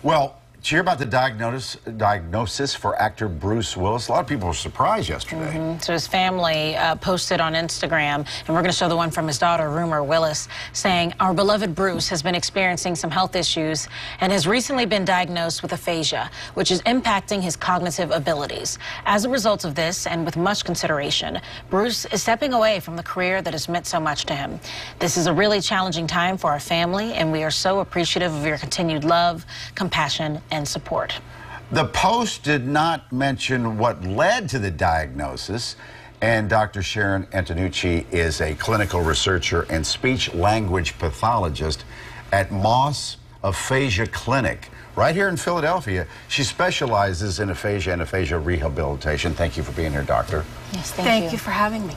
Well, did you hear about the diagnosis for actor Bruce Willis? A lot of people were surprised yesterday. So his family posted on Instagram, and we're going to show the one from his daughter, Rumor Willis, saying, "Our beloved Bruce has been experiencing some health issues and has recently been diagnosed with aphasia, which is impacting his cognitive abilities. As a result of this, and with much consideration, Bruce is stepping away from the career that has meant so much to him. This is a really challenging time for our family, and we are so appreciative of your continued love, compassion, and support." The post did not mention what led to the diagnosis, and Dr. Sharon Antonucci is a clinical researcher and speech-language pathologist at Moss Aphasia Clinic right here in Philadelphia. She specializes in aphasia and aphasia rehabilitation. Thank you for being here, doctor. Yes, Thank you for having me.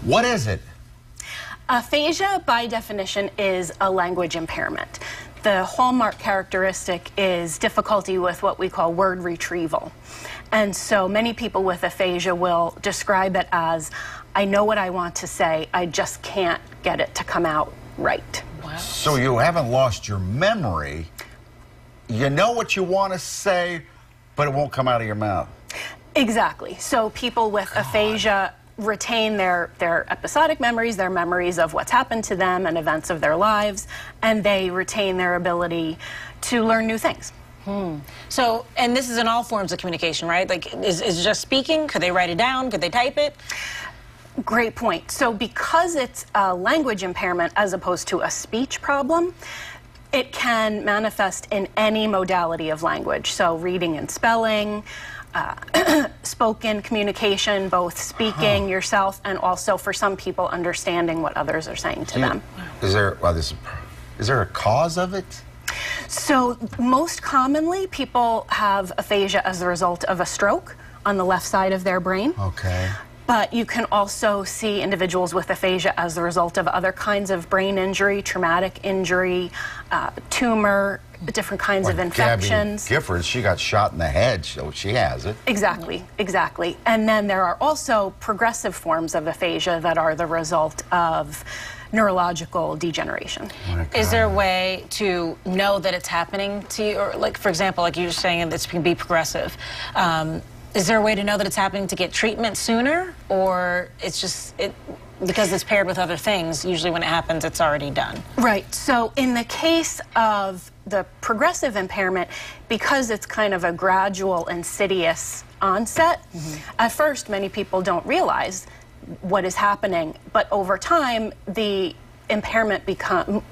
What is it? Aphasia, by definition, is a language impairment. The hallmark characteristic is difficulty with what we call word retrieval. And so many people with aphasia will describe it as, I know what I want to say, I just can't get it to come out right. Wow. So you haven't lost your memory. You know what you want to say, but it won't come out of your mouth. Exactly. So people with aphasia retain their episodic memories, their memories of what's happened to them and events of their lives, and they retain their ability to learn new things. So, and this is in all forms of communication, right? Like, is it just speaking? Could they write it down? Could they type it? Great point. So because it's a language impairment as opposed to a speech problem, it can manifest in any modality of language. So reading and spelling, spoken communication, both speaking yourself and also for some people understanding what others are saying to them. Is there a cause of it? So most commonly people have aphasia as a result of a stroke on the left side of their brain. Okay. But you can also see individuals with aphasia as a result of other kinds of brain injury, traumatic injury, tumor, different kinds of infections. Gabby Giffords, she got shot in the head, so she has it. Exactly, exactly. And then there are also progressive forms of aphasia that are the result of neurological degeneration. Is there a way to know that it's happening to you? Or, like, for example, like you were saying, this can be progressive. Is there a way to know that it's happening to get treatment sooner? Or it's just, because it's paired with other things, usually when it happens, it's already done? Right. So in the case of the progressive impairment, because it's kind of a gradual, insidious onset, at first many people don't realize what is happening, but over time the impairment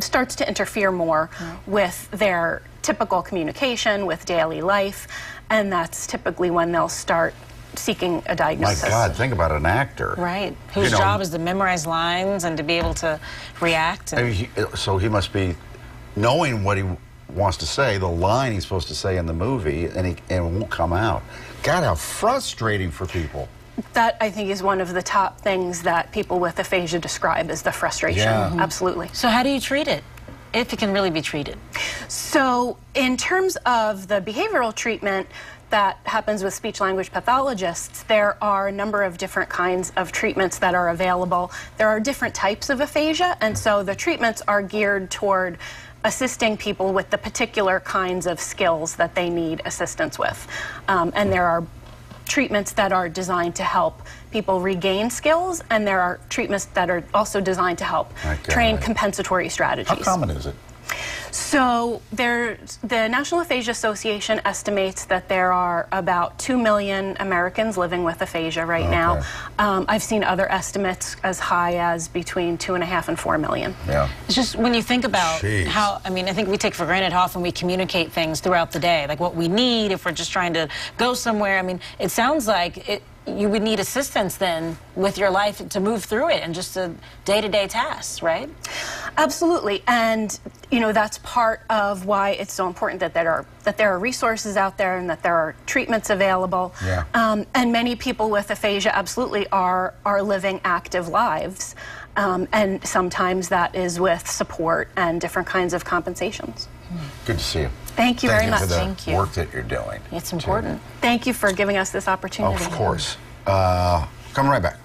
starts to interfere more with their typical communication, with daily life, and that's typically when they'll start seeking a diagnosis. My God, think about an actor. Right, whose job is to memorize lines and to be able to react. And so he must be knowing what he wants to say, the line he's supposed to say in the movie, and it won't come out. God, how frustrating for people. That, I think, is one of the top things that people with aphasia describe as the frustration. Yeah. Absolutely. So how do you treat it, if it can really be treated? So in terms of the behavioral treatment that happens with speech-language pathologists, there are a number of different kinds of treatments that are available. There are different types of aphasia, and so the treatments are geared toward assisting people with the particular kinds of skills that they need assistance with. And there are treatments that are designed to help people regain skills, and there are treatments that are also designed to help train compensatory strategies. How common is it? So the National Aphasia Association estimates that there are about 2 million Americans living with aphasia right now. I've seen other estimates as high as between 2.5 and 4 million. Yeah. It's just when you think about how, I mean, I think we take for granted how often we communicate things throughout the day, like what we need if we're just trying to go somewhere. I mean, it sounds like you would need assistance then with your life to move through it and just the day-to-day tasks, right? Absolutely, and you know that's part of why it's so important that there are resources out there and that there are treatments available. Yeah. And many people with aphasia absolutely are living active lives, and sometimes that is with support and different kinds of compensations. Good to see you. Thank you very much. Thank you for the work that you're doing. It's important. Thank you for giving us this opportunity. Of course. Come right back.